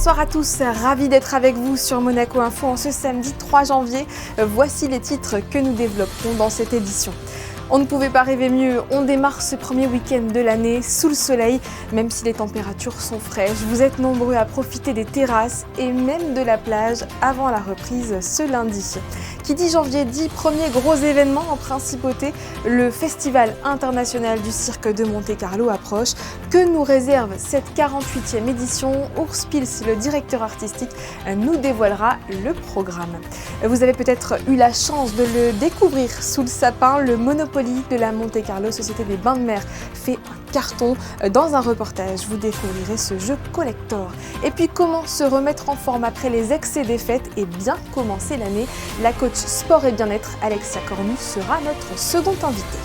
Bonsoir à tous, ravi d'être avec vous sur Monaco Info en ce samedi 3 janvier. Voici les titres que nous développerons dans cette édition. On ne pouvait pas rêver mieux, on démarre ce premier week-end de l'année sous le soleil, même si les températures sont fraîches. Vous êtes nombreux à profiter des terrasses et même de la plage avant la reprise ce lundi. Qui dit janvier dit premier gros événement en principauté, le Festival international du cirque de Monte-Carlo approche. Que nous réserve cette 48e édition? Urs Pils, le directeur artistique, nous dévoilera le programme. Vous avez peut-être eu la chance de le découvrir sous le sapin, le Monopoly de la Monte-Carlo, société des bains de mer, fait un carton. Dans un reportage, vous découvrirez ce jeu collector. Et puis comment se remettre en forme après les excès des fêtes et bien commencer l'année? La coach sport et bien-être Alexia Cornu sera notre second invitée.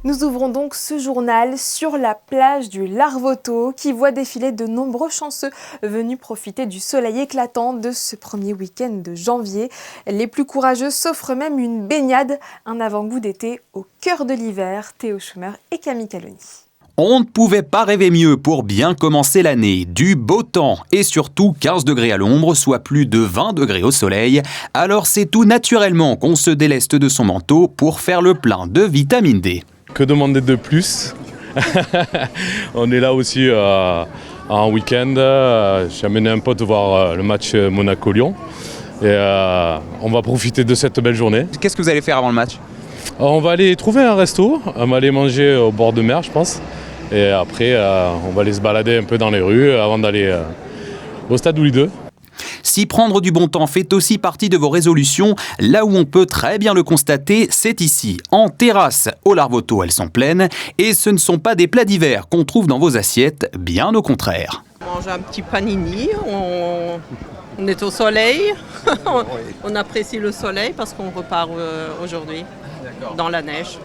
Nous ouvrons donc ce journal sur la plage du Larvotto qui voit défiler de nombreux chanceux venus profiter du soleil éclatant de ce premier week-end de janvier. Les plus courageux s'offrent même une baignade, un avant-goût d'été au cœur de l'hiver. Théo Schumer et Camille Caloni. On ne pouvait pas rêver mieux pour bien commencer l'année. Du beau temps et surtout 15 degrés à l'ombre, soit plus de 20 degrés au soleil. Alors c'est tout naturellement qu'on se déleste de son manteau pour faire le plein de vitamine D. Que demander de plus? On est là aussi en week-end. J'ai amené un pote voir le match Monaco-Lyon. Et on va profiter de cette belle journée. Qu'est-ce que vous allez faire avant le match? On va aller trouver un resto. On va aller manger au bord de mer, je pense. Et après, on va aller se balader un peu dans les rues avant d'aller au stade Louis II. Si prendre du bon temps fait aussi partie de vos résolutions, là où on peut très bien le constater, c'est ici, en terrasse. Au Larvotto, elles sont pleines et ce ne sont pas des plats d'hiver qu'on trouve dans vos assiettes, bien au contraire. On mange un petit panini, on est au soleil, on apprécie le soleil parce qu'on repart aujourd'hui dans la neige.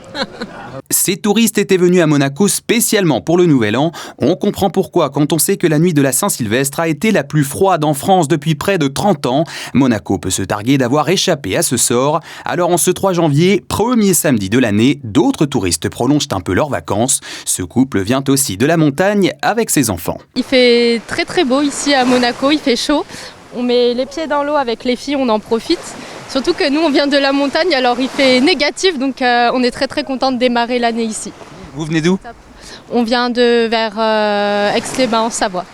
Ces touristes étaient venus à Monaco spécialement pour le Nouvel An. On comprend pourquoi quand on sait que la nuit de la Saint-Sylvestre a été la plus froide en France depuis près de 30 ans. Monaco peut se targuer d'avoir échappé à ce sort. Alors en ce 3 janvier, premier samedi de l'année, d'autres touristes prolongent un peu leurs vacances. Ce couple vient aussi de la montagne avec ses enfants. Il fait très très beau ici à Monaco, il fait chaud. On met les pieds dans l'eau avec les filles, on en profite. Surtout que nous, on vient de la montagne, alors il fait négatif, donc on est très très content de démarrer l'année ici. Vous venez d'où? On vient vers Aix-les-Bains en Savoie.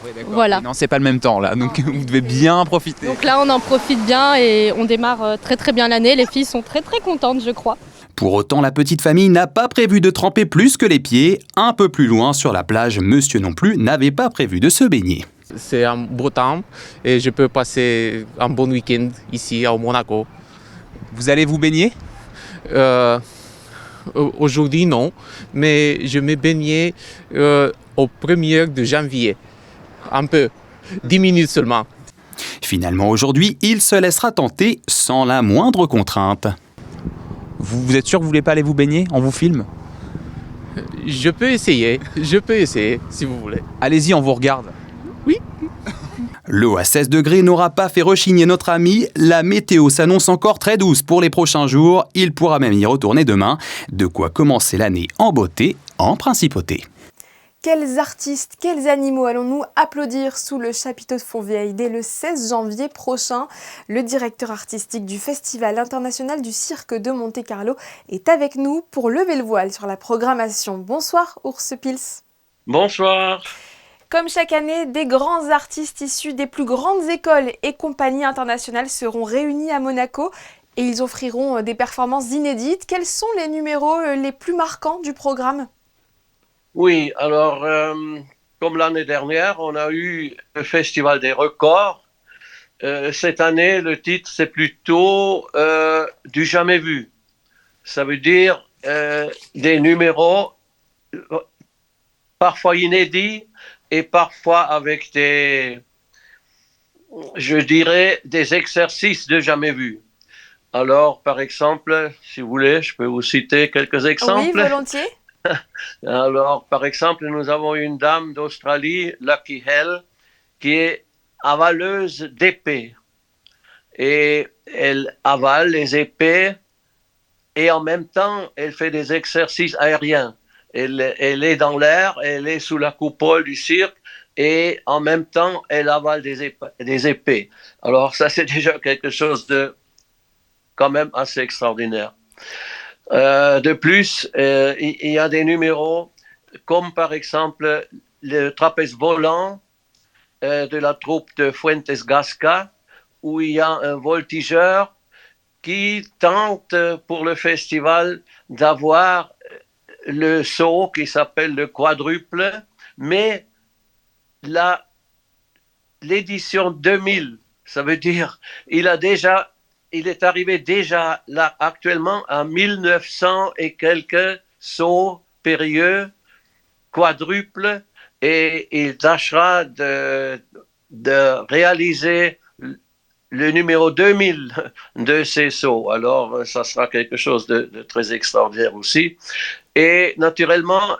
Oui, d'accord. Voilà. Non, c'est pas le même temps là, donc vous devez bien profiter. Donc là, on en profite bien et on démarre très très bien l'année. Les filles sont très très contentes, je crois. Pour autant, la petite famille n'a pas prévu de tremper plus que les pieds. Un peu plus loin sur la plage, monsieur non plus n'avait pas prévu de se baigner. C'est un beau temps et je peux passer un bon week-end ici à Monaco. Vous allez vous baigner? Aujourd'hui non, mais je me baignais au 1er de janvier. Un peu, 10 minutes seulement. Finalement aujourd'hui, il se laissera tenter sans la moindre contrainte. Vous êtes sûr que vous voulez pas aller vous baigner? On vous filme? Je peux essayer si vous voulez. Allez-y, on vous regarde. Oui. L'eau à 16 degrés n'aura pas fait rechigner notre ami. La météo s'annonce encore très douce pour les prochains jours. Il pourra même y retourner demain. De quoi commencer l'année en beauté, en principauté. Quels artistes, quels animaux allons-nous applaudir sous le chapiteau de Fontvieille dès le 16 janvier prochain? Le directeur artistique du Festival international du cirque de Monte-Carlo est avec nous pour lever le voile sur la programmation. Bonsoir Urs Pils. Bonsoir. Comme chaque année, des grands artistes issus des plus grandes écoles et compagnies internationales seront réunis à Monaco et ils offriront des performances inédites. Quels sont les numéros les plus marquants du programme? Oui, alors, comme l'année dernière, on a eu le Festival des records. Cette année, le titre, c'est plutôt du jamais vu. Ça veut dire des numéros parfois inédits et parfois avec des exercices de jamais vus. Alors, par exemple, si vous voulez, je peux vous citer quelques exemples. Oui, volontiers. Alors, par exemple, nous avons une dame d'Australie, Lucky Hell, qui est avaleuse d'épées. Et elle avale les épées et en même temps, elle fait des exercices aériens. Elle est dans l'air, elle est sous la coupole du cirque et en même temps, elle avale des épées. Alors ça, c'est déjà quelque chose de quand même assez extraordinaire. De plus, il y a des numéros comme par exemple le trapèze volant de la troupe de Fuentes Gasca, où il y a un voltigeur qui tente pour le festival d'avoir le saut qui s'appelle le quadruple, mais l'édition 2000, ça veut dire il est arrivé déjà là actuellement à 1900 et quelques sauts périlleux, quadruples, et il tâchera de réaliser le numéro 2000 de ces sauts. Alors, ça sera quelque chose de très extraordinaire aussi. Et naturellement,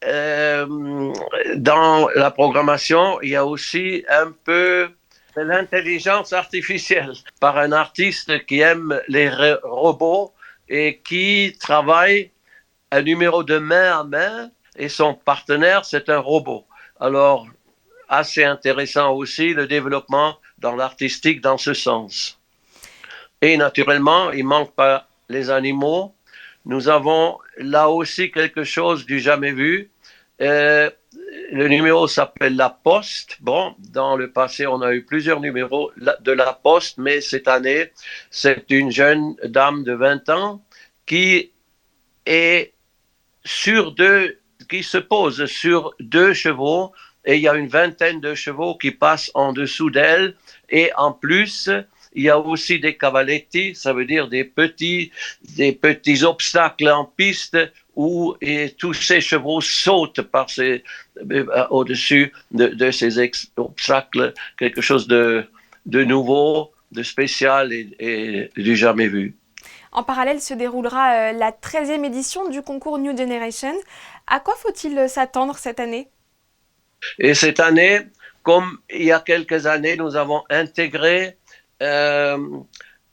dans la programmation, il y a aussi un peu de l'intelligence artificielle par un artiste qui aime les robots et qui travaille un numéro de main à main, et son partenaire, c'est un robot. Alors, assez intéressant aussi le développement dans l'artistique dans ce sens. Et naturellement, il ne manque pas les animaux. Nous avons là aussi quelque chose du jamais vu. Le numéro s'appelle La Poste. Bon, dans le passé, on a eu plusieurs numéros de La Poste, mais cette année, c'est une jeune dame de 20 ans qui se pose sur 2 chevaux, et il y a une vingtaine de chevaux qui passent en dessous d'elle, et en plus, il y a aussi des cavaletti, ça veut dire des petits obstacles en piste où tous ces chevaux sautent au-dessus de ces obstacles, quelque chose de nouveau, de spécial et du jamais vu. En parallèle se déroulera la 13e édition du concours New Generation. À quoi faut-il s'attendre cette année ? Et cette année, comme il y a quelques années, nous avons intégré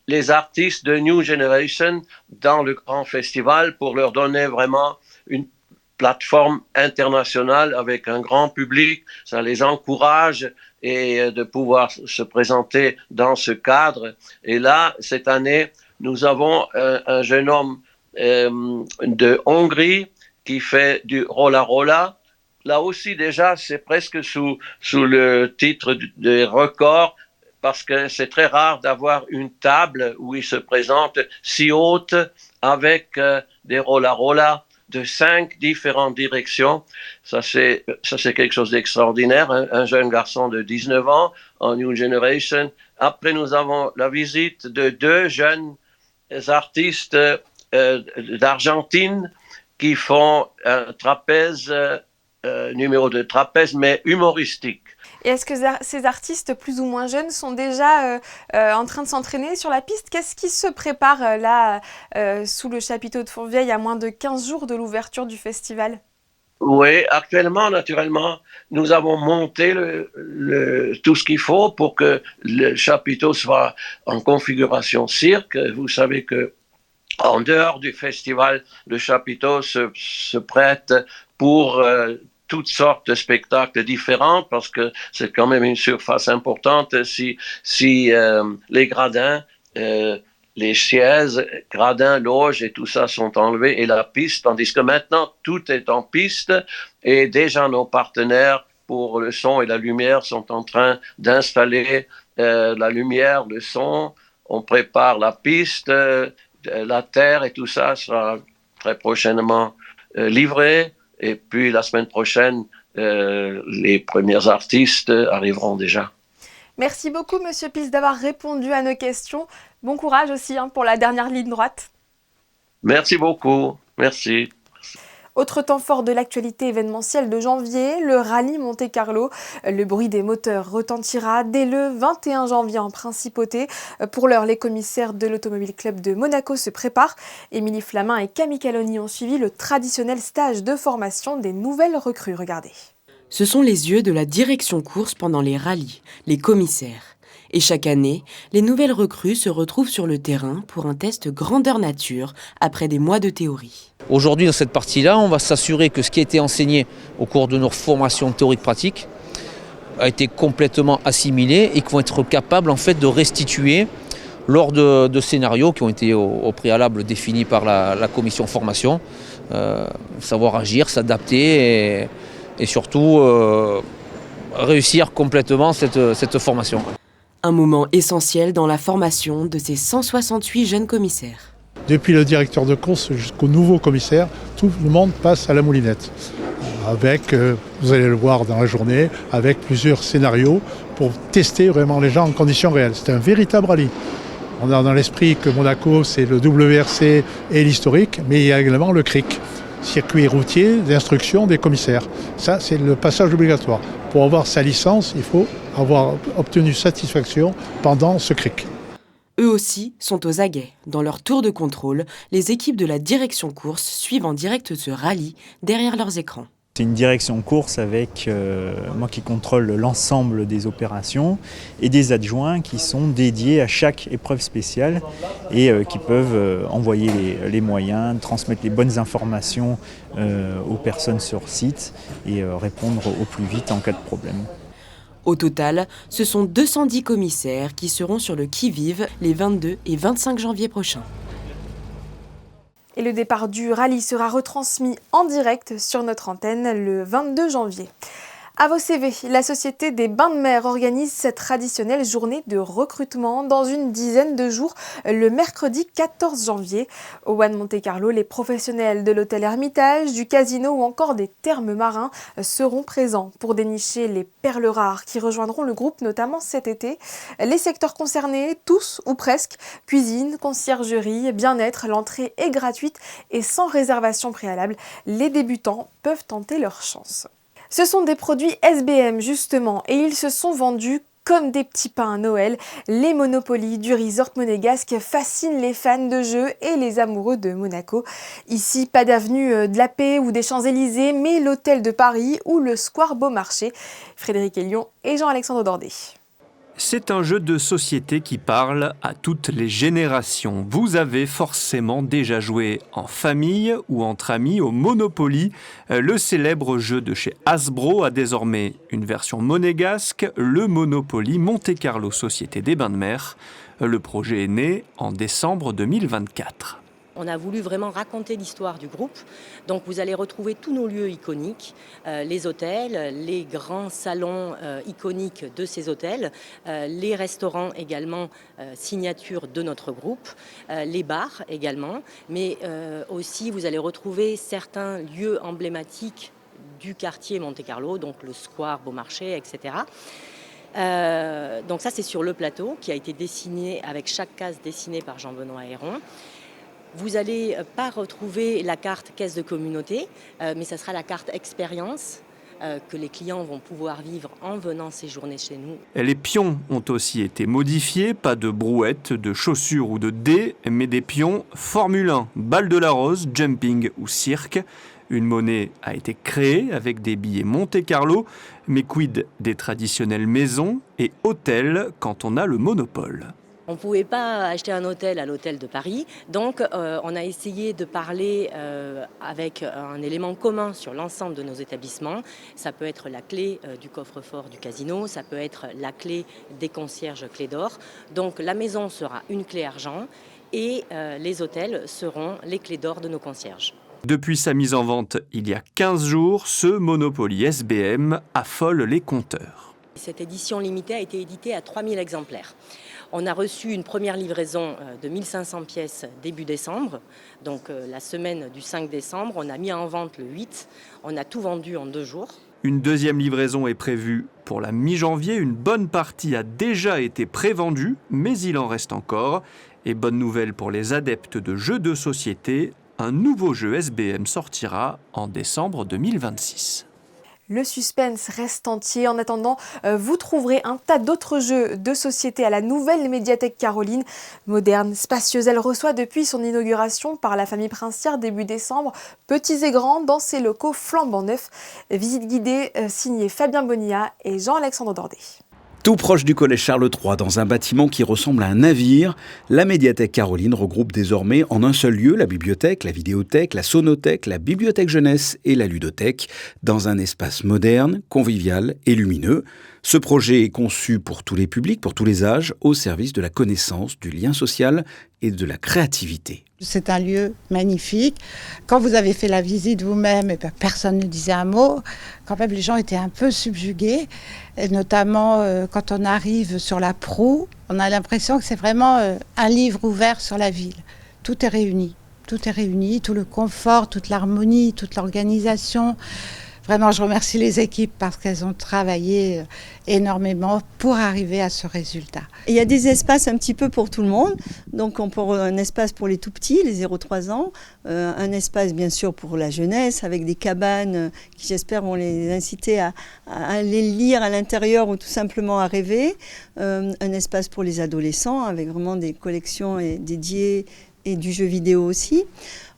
les artistes de New Generation dans le grand festival pour leur donner vraiment une plateforme internationale avec un grand public. Ça les encourage et de pouvoir se présenter dans ce cadre. Et là, cette année, nous avons un jeune homme de Hongrie qui fait du rolla rolla. Là aussi, déjà, c'est presque sous le titre des records, parce que c'est très rare d'avoir une table où il se présente si haute avec des rolla rolla de 5 différentes directions. Ça, c'est quelque chose d'extraordinaire. Un jeune garçon de 19 ans en New Generation. Après, nous avons la visite de 2 jeunes artistes d'Argentine qui font un trapèze, numéro de trapèze, mais humoristique. Et est-ce que ces artistes plus ou moins jeunes sont déjà en train de s'entraîner sur la piste ? Qu'est-ce qui se prépare là, sous le chapiteau de Fourvière, à moins de 15 jours de l'ouverture du festival ? Oui, actuellement, naturellement, nous avons monté tout ce qu'il faut pour que le chapiteau soit en configuration cirque. Vous savez que en dehors du festival, le chapiteau se prête pour toutes sortes de spectacles différents, parce que c'est quand même une surface importante. Si les gradins, les chaises, gradins, loges et tout ça sont enlevés, et la piste, tandis que maintenant tout est en piste, et déjà nos partenaires pour le son et la lumière sont en train d'installer la lumière, le son. On prépare la piste, la terre et tout ça sera très prochainement livré. Et puis la semaine prochaine, les premiers artistes arriveront déjà. Merci beaucoup, Monsieur Pils, d'avoir répondu à nos questions. Bon courage aussi pour la dernière ligne droite. Merci beaucoup. Merci. Autre temps fort de l'actualité événementielle de janvier, le rallye Monte-Carlo. Le bruit des moteurs retentira dès le 21 janvier en principauté. Pour l'heure, les commissaires de l'Automobile Club de Monaco se préparent. Émilie Flamin et Camille Caloni ont suivi le traditionnel stage de formation des nouvelles recrues. Regardez. Ce sont les yeux de la direction course pendant les rallyes, les commissaires. Et chaque année, les nouvelles recrues se retrouvent sur le terrain pour un test grandeur nature après des mois de théorie. Aujourd'hui, dans cette partie-là, on va s'assurer que ce qui a été enseigné au cours de nos formations théoriques pratiques a été complètement assimilé et qui vont être capables en fait de restituer lors de scénarios qui ont été au préalable définis par la commission formation, savoir agir, s'adapter et surtout réussir complètement cette formation. Un moment essentiel dans la formation de ces 168 jeunes commissaires. Depuis le directeur de course jusqu'au nouveau commissaire, tout le monde passe à la moulinette. Avec, vous allez le voir dans la journée, avec plusieurs scénarios pour tester vraiment les gens en conditions réelles. C'est un véritable rallye. On a dans l'esprit que Monaco, c'est le WRC et l'historique, mais il y a également le CRIC, circuit routier d'instruction des commissaires. Ça, c'est le passage obligatoire. Pour avoir sa licence, il faut avoir obtenu satisfaction pendant ce CRIC. Eux aussi sont aux aguets. Dans leur tour de contrôle, les équipes de la direction course suivent en direct ce rallye derrière leurs écrans. C'est une direction course avec moi qui contrôle l'ensemble des opérations et des adjoints qui sont dédiés à chaque épreuve spéciale et qui peuvent envoyer les moyens, transmettre les bonnes informations aux personnes sur site et répondre au plus vite en cas de problème. Au total, ce sont 210 commissaires qui seront sur le qui-vive les 22 et 25 janvier prochains. Et le départ du rallye sera retransmis en direct sur notre antenne le 22 janvier. À vos CV, la Société des Bains de Mer organise cette traditionnelle journée de recrutement dans une dizaine de jours le mercredi 14 janvier. Au One Monte Carlo, les professionnels de l'hôtel Hermitage, du casino ou encore des thermes marins seront présents pour dénicher les perles rares qui rejoindront le groupe notamment cet été. Les secteurs concernés, tous ou presque, cuisine, conciergerie, bien-être, l'entrée est gratuite et sans réservation préalable. Les débutants peuvent tenter leur chance. Ce sont des produits SBM justement et ils se sont vendus comme des petits pains à Noël. Les Monopoly du resort monégasque fascinent les fans de jeux et les amoureux de Monaco. Ici, pas d'avenue de la Paix ou des Champs-Élysées, mais l'hôtel de Paris ou le square Beaumarchais. Frédéric Elion et Jean-Alexandre Dordet. C'est un jeu de société qui parle à toutes les générations. Vous avez forcément déjà joué en famille ou entre amis au Monopoly. Le célèbre jeu de chez Hasbro a désormais une version monégasque, le Monopoly Monte Carlo Société des Bains de Mer. Le projet est né en décembre 2024. On a voulu vraiment raconter l'histoire du groupe. Donc vous allez retrouver tous nos lieux iconiques, les hôtels, les grands salons iconiques de ces hôtels, les restaurants également signature de notre groupe, les bars également, mais aussi vous allez retrouver certains lieux emblématiques du quartier Monte Carlo, donc le square Beaumarchais, etc. Donc ça c'est sur le plateau qui a été dessiné avec chaque case dessinée par Jean-Benoît Héron. Vous n'allez pas retrouver la carte caisse de communauté, mais ça sera la carte expérience que les clients vont pouvoir vivre en venant séjourner chez nous. Les pions ont aussi été modifiés, pas de brouettes, de chaussures ou de dés, mais des pions Formule 1, balle de la rose, jumping ou cirque. Une monnaie a été créée avec des billets Monte Carlo, mais quid des traditionnelles maisons et hôtels quand on a le monopole ? On ne pouvait pas acheter un hôtel à l'hôtel de Paris, donc on a essayé de parler avec un élément commun sur l'ensemble de nos établissements. Ça peut être la clé du coffre-fort du casino, ça peut être la clé des concierges clé d'or. Donc la maison sera une clé argent et les hôtels seront les clés d'or de nos concierges. Depuis sa mise en vente il y a 15 jours, ce Monopoly SBM affole les compteurs. Cette édition limitée a été éditée à 3000 exemplaires. On a reçu une première livraison de 1500 pièces début décembre, donc la semaine du 5 décembre. On a mis en vente le 8, on a tout vendu en 2 jours. Une deuxième livraison est prévue pour la mi-janvier. Une bonne partie a déjà été prévendue, mais il en reste encore. Et bonne nouvelle pour les adeptes de jeux de société, un nouveau jeu SBM sortira en décembre 2026. Le suspense reste entier. En attendant, vous trouverez un tas d'autres jeux de société à la nouvelle médiathèque Caroline. Moderne, spacieuse, elle reçoit depuis son inauguration par la famille princière début décembre, petits et grands, dans ses locaux flambant neufs. Visite guidée signée Fabien Bonilla et Jean-Alexandre Dordet. Tout proche du collège Charles III, dans un bâtiment qui ressemble à un navire, la médiathèque Caroline regroupe désormais en un seul lieu la bibliothèque, la vidéothèque, la sonothèque, la bibliothèque jeunesse et la ludothèque, dans un espace moderne, convivial et lumineux. Ce projet est conçu pour tous les publics, pour tous les âges, au service de la connaissance, du lien social et de la créativité. C'est un lieu magnifique. Quand vous avez fait la visite vous-même, personne ne disait un mot. Quand même, les gens étaient un peu subjugués. Et notamment, quand on arrive sur la proue, on a l'impression que c'est vraiment un livre ouvert sur la ville. Tout est réuni. Tout est réuni, tout le confort, toute l'harmonie, toute l'organisation. Vraiment, je remercie les équipes parce qu'elles ont travaillé énormément pour arriver à ce résultat. Il y a des espaces un petit peu pour tout le monde. Donc, on peut un espace pour les tout petits, les 0-3 ans. Un espace, bien sûr, pour la jeunesse, avec des cabanes qui, j'espère, vont les inciter à aller lire à l'intérieur ou tout simplement à rêver. Un espace pour les adolescents, avec vraiment des collections dédiées et du jeu vidéo aussi.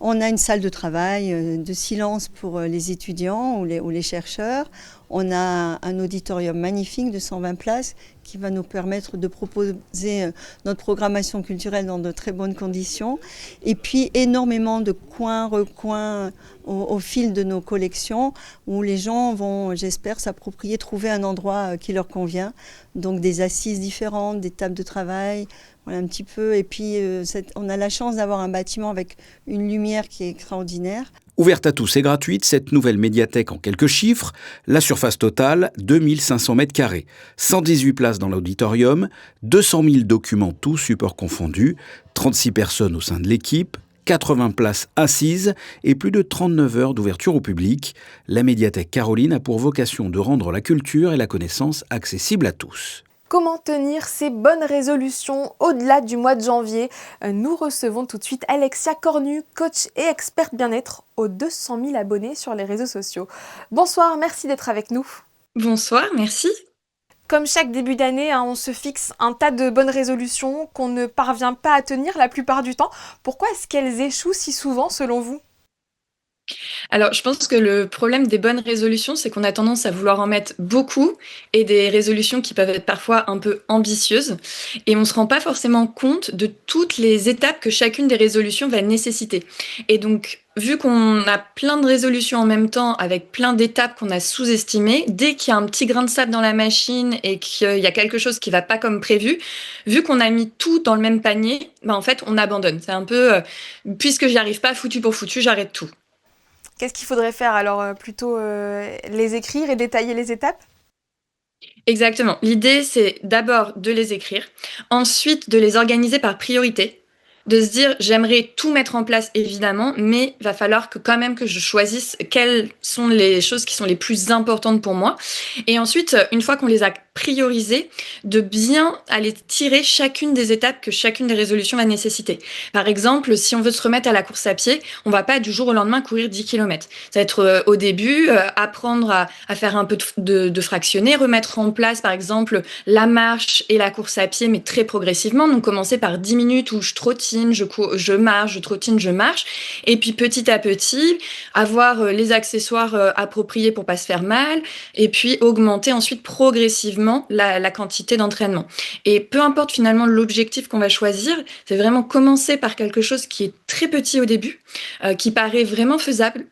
On a une salle de travail, de silence pour les étudiants ou les chercheurs. On a un auditorium magnifique de 120 places qui va nous permettre de proposer notre programmation culturelle dans de très bonnes conditions. Et puis énormément de coins, recoins au fil de nos collections où les gens vont, j'espère, s'approprier, trouver un endroit qui leur convient. Donc des assises différentes, des tables de travail, voilà un petit peu. Et puis on a la chance d'avoir un bâtiment avec une lumière qui est extraordinaire. Ouverte à tous et gratuite, cette nouvelle médiathèque en quelques chiffres. La surface totale, 2500 m², 118 places dans l'auditorium, 200 000 documents tous supports confondus, 36 personnes au sein de l'équipe, 80 places assises et plus de 39 heures d'ouverture au public. La médiathèque Caroline a pour vocation de rendre la culture et la connaissance accessibles à tous. Comment tenir ces bonnes résolutions au-delà du mois de janvier? Nous recevons tout de suite Alexia Cornu, coach et experte bien-être aux 200 000 abonnés sur les réseaux sociaux. Bonsoir, merci d'être avec nous. Bonsoir, merci. Comme chaque début d'année, on se fixe un tas de bonnes résolutions qu'on ne parvient pas à tenir la plupart du temps. Pourquoi est-ce qu'elles échouent si souvent selon vous ? Alors, je pense que le problème des bonnes résolutions, c'est qu'on a tendance à vouloir en mettre beaucoup et des résolutions qui peuvent être parfois un peu ambitieuses. Et on ne se rend pas forcément compte de toutes les étapes que chacune des résolutions va nécessiter. Et donc, vu qu'on a plein de résolutions en même temps, avec plein d'étapes qu'on a sous-estimées, dès qu'il y a un petit grain de sable dans la machine et qu'il y a quelque chose qui ne va pas comme prévu, vu qu'on a mis tout dans le même panier, en fait, on abandonne. C'est un peu, puisque j'y arrive pas, foutu pour foutu, j'arrête tout. Qu'est-ce qu'il faudrait faire alors? Plutôt les écrire et détailler les étapes? Exactement. L'idée, c'est d'abord de les écrire, ensuite de les organiser par priorité, de se dire j'aimerais tout mettre en place évidemment, mais va falloir que quand même que je choisisse quelles sont les choses qui sont les plus importantes pour moi. Et ensuite, une fois qu'on les a priorisées, de bien aller tirer chacune des étapes que chacune des résolutions va nécessiter. Par exemple, si on veut se remettre à la course à pied, on va pas du jour au lendemain courir 10 km. Ça va être au début, apprendre à faire un peu de fractionner, remettre en place par exemple la marche et la course à pied, mais très progressivement. Donc commencer par 10 minutes où je trottine, je marche, je trottine, je marche. Et puis petit à petit, avoir les accessoires appropriés pour pas se faire mal. Et puis augmenter ensuite progressivement la quantité d'entraînement. Et peu importe finalement l'objectif qu'on va choisir, c'est vraiment commencer par quelque chose qui est très petit au début, qui paraît vraiment faisable.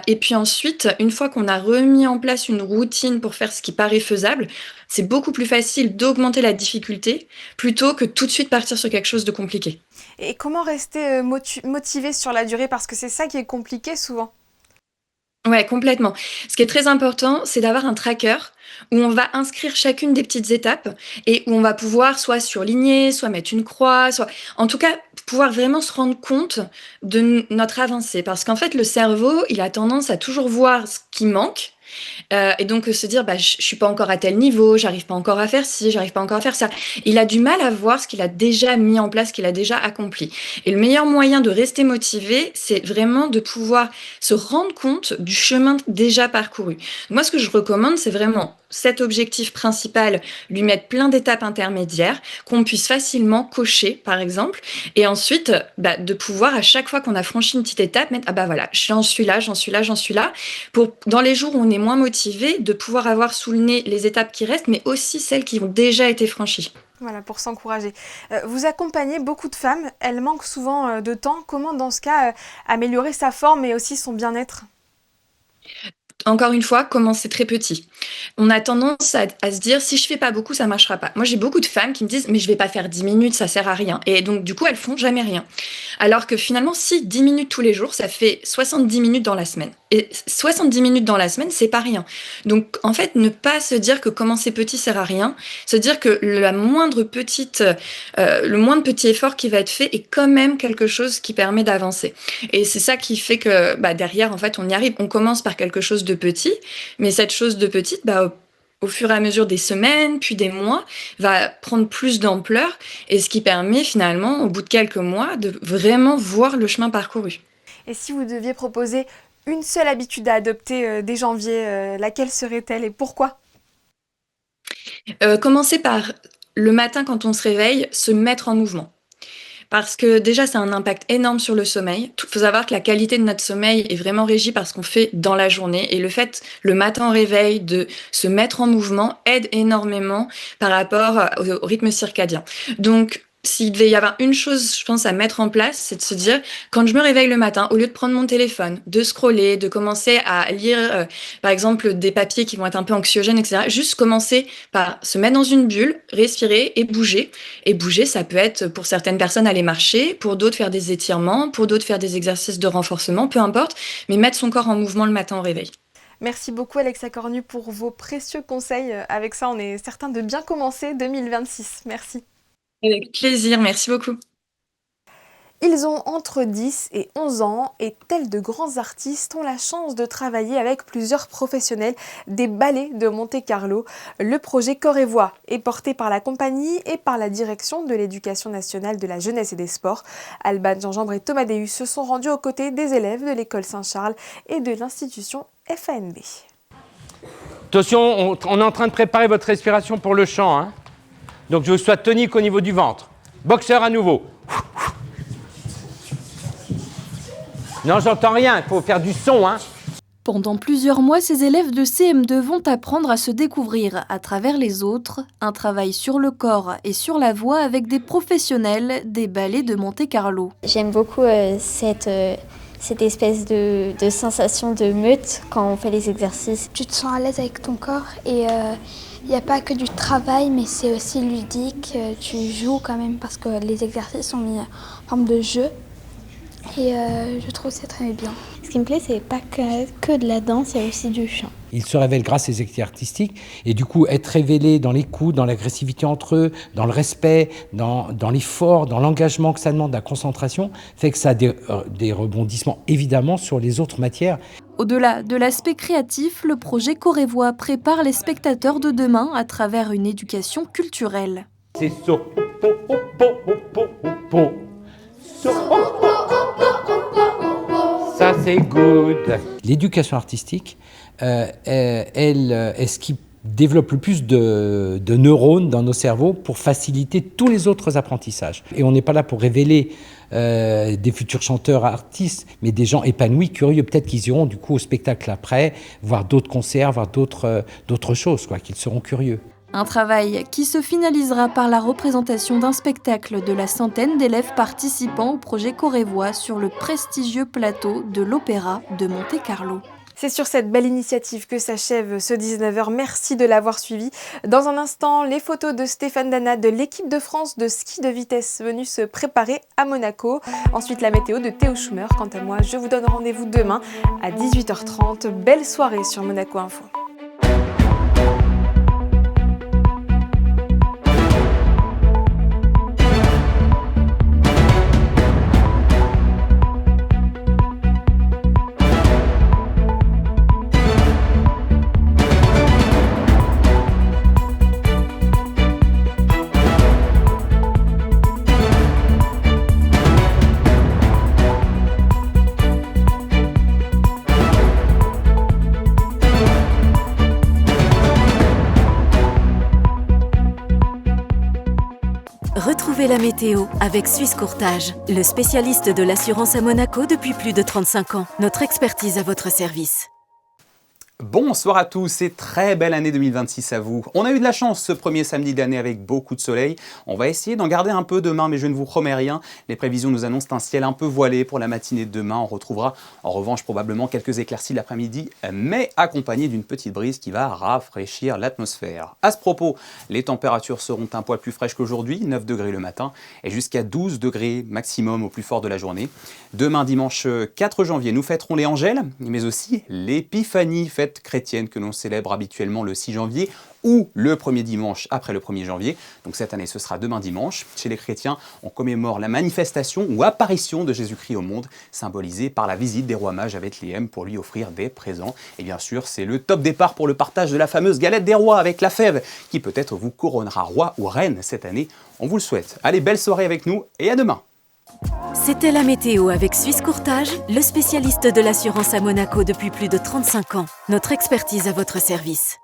Et puis ensuite, une fois qu'on a remis en place une routine pour faire ce qui paraît faisable, c'est beaucoup plus facile d'augmenter la difficulté plutôt que tout de suite partir sur quelque chose de compliqué. Et comment rester motivé sur la durée? Parce que c'est ça qui est compliqué souvent. Ouais, complètement. Ce qui est très important, c'est d'avoir un tracker où on va inscrire chacune des petites étapes et où on va pouvoir soit surligner, soit mettre une croix, soit en tout cas pouvoir vraiment se rendre compte de notre avancée. Parce qu'en fait, le cerveau, il a tendance à toujours voir ce qui manque. Et donc se dire je suis pas encore à tel niveau, j'arrive pas encore à faire ci, j'arrive pas encore à faire ça. Il a du mal à voir ce qu'il a déjà mis en place, ce qu'il a déjà accompli. Et le meilleur moyen de rester motivé, c'est vraiment de pouvoir se rendre compte du chemin déjà parcouru. Moi, ce que je recommande, c'est vraiment cet objectif principal, lui mettre plein d'étapes intermédiaires qu'on puisse facilement cocher, par exemple, et ensuite de pouvoir, à chaque fois qu'on a franchi une petite étape, mettre « Ah bah voilà, j'en suis là, pour dans les jours où on est moins motivé, de pouvoir avoir sous le nez les étapes qui restent, mais aussi celles qui ont déjà été franchies. Voilà, pour s'encourager. Vous accompagnez beaucoup de femmes, elles manquent souvent de temps. Comment, dans ce cas, améliorer sa forme et aussi son bien-être ? Encore une fois, commencer très petit. On a tendance à se dire, si je fais pas beaucoup, ça marchera pas. Moi, j'ai beaucoup de femmes qui me disent, mais je vais pas faire 10 minutes, ça sert à rien. Et donc, du coup, elles font jamais rien. Alors que finalement, si 10 minutes tous les jours, ça fait 70 minutes dans la semaine. Et 70 minutes dans la semaine, c'est pas rien. Donc, en fait, ne pas se dire que commencer petit sert à rien, se dire que le moindre petit effort qui va être fait est quand même quelque chose qui permet d'avancer. Et c'est ça qui fait que, derrière, en fait, on y arrive. On commence par quelque chose de petit, mais cette chose de petite, au fur et à mesure des semaines, puis des mois, va prendre plus d'ampleur, et ce qui permet finalement, au bout de quelques mois, de vraiment voir le chemin parcouru. Et si vous deviez proposer une seule habitude à adopter dès janvier, laquelle serait-elle et pourquoi ? Commencer par le matin quand on se réveille, se mettre en mouvement. Parce que déjà, ça a un impact énorme sur le sommeil. Il faut savoir que la qualité de notre sommeil est vraiment régie par ce qu'on fait dans la journée. Et le fait, le matin au réveil, de se mettre en mouvement aide énormément par rapport au rythme circadien. Donc, s'il devait y avoir une chose, je pense, à mettre en place, c'est de se dire, quand je me réveille le matin, au lieu de prendre mon téléphone, de scroller, de commencer à lire, par exemple, des papiers qui vont être un peu anxiogènes, etc., juste commencer par se mettre dans une bulle, respirer et bouger. Et bouger, ça peut être, pour certaines personnes, aller marcher, pour d'autres, faire des étirements, pour d'autres, faire des exercices de renforcement, peu importe, mais mettre son corps en mouvement le matin au réveil. Merci beaucoup Alexa Cornu pour vos précieux conseils. Avec ça, on est certain de bien commencer 2026. Merci. Avec plaisir, merci beaucoup. Ils ont entre 10 et 11 ans et tels de grands artistes ont la chance de travailler avec plusieurs professionnels des ballets de Monte-Carlo. Le projet Corps et Voix est porté par la compagnie et par la direction de l'Éducation nationale de la jeunesse et des sports. Alban Gingembre et Thomas Deus se sont rendus aux côtés des élèves de l'école Saint-Charles et de l'institution FANB. Attention, on est en train de préparer votre respiration pour le chant, hein. Donc je vous souhaite tonique au niveau du ventre. Boxeur à nouveau. Non, j'entends rien, il faut faire du son, hein. Pendant plusieurs mois, ces élèves de CM2 vont apprendre à se découvrir à travers les autres, un travail sur le corps et sur la voix avec des professionnels des ballets de Monte-Carlo. J'aime beaucoup cette espèce de sensation de meute quand on fait les exercices. Tu te sens à l'aise avec ton corps et il n'y a pas que du travail, mais c'est aussi ludique. Tu joues quand même parce que les exercices sont mis en forme de jeu. Et je trouve que c'est très bien. Ce qui me plaît, c'est pas que de la danse, il y a aussi du chant. Ils se révèlent grâce à ces activités artistiques et du coup être révélés dans les coups, dans l'agressivité entre eux, dans le respect, dans l'effort, dans l'engagement que ça demande, la concentration, fait que ça a des rebondissements évidemment sur les autres matières. Au-delà de l'aspect créatif, le projet Corps et Voix prépare les spectateurs de demain à travers une éducation culturelle. C'est so, po, po, po, po, po, po. So, ça c'est good. L'éducation artistique, elle est ce qui développe le plus de neurones dans nos cerveaux pour faciliter tous les autres apprentissages. Et on n'est pas là pour révéler des futurs chanteurs, artistes, mais des gens épanouis, curieux. Peut-être qu'ils iront du coup au spectacle après, voir d'autres concerts, voir d'autres choses, qu'ils seront curieux. Un travail qui se finalisera par la représentation d'un spectacle de la centaine d'élèves participant au projet Corps et Voix sur le prestigieux plateau de l'Opéra de Monte-Carlo. C'est sur cette belle initiative que s'achève ce 19h. Merci de l'avoir suivi. Dans un instant, les photos de Stéphane Dana de l'équipe de France de ski de vitesse venue se préparer à Monaco. Ensuite, la météo de Théo Schumer. Quant à moi, je vous donne rendez-vous demain à 18h30. Belle soirée sur Monaco Info. Retrouvez la météo avec Suisse Courtage, le spécialiste de l'assurance à Monaco depuis plus de 35 ans. Notre expertise à votre service. Bonsoir à tous et très belle année 2026 à vous. On a eu de la chance ce premier samedi de l'année avec beaucoup de soleil. On va essayer d'en garder un peu demain, mais je ne vous promets rien. Les prévisions nous annoncent un ciel un peu voilé pour la matinée de demain. On retrouvera en revanche probablement quelques éclaircies l'après-midi, mais accompagnées d'une petite brise qui va rafraîchir l'atmosphère. À ce propos, les températures seront un poil plus fraîches qu'aujourd'hui, 9 degrés le matin et jusqu'à 12 degrés maximum au plus fort de la journée. Demain dimanche 4 janvier, nous fêterons les Angèles, mais aussi l'Épiphanie, fête chrétienne que l'on célèbre habituellement le 6 janvier ou le premier dimanche après le 1er janvier. Donc cette année, ce sera demain dimanche. Chez les chrétiens, on commémore la manifestation ou apparition de Jésus-Christ au monde, symbolisée par la visite des rois mages à Bethléem pour lui offrir des présents. Et bien sûr, c'est le top départ pour le partage de la fameuse galette des rois avec la fève, qui peut-être vous couronnera roi ou reine cette année. On vous le souhaite. Allez, belle soirée avec nous et à demain. C'était la météo avec Suisse Courtage, le spécialiste de l'assurance à Monaco depuis plus de 35 ans. Notre expertise à votre service.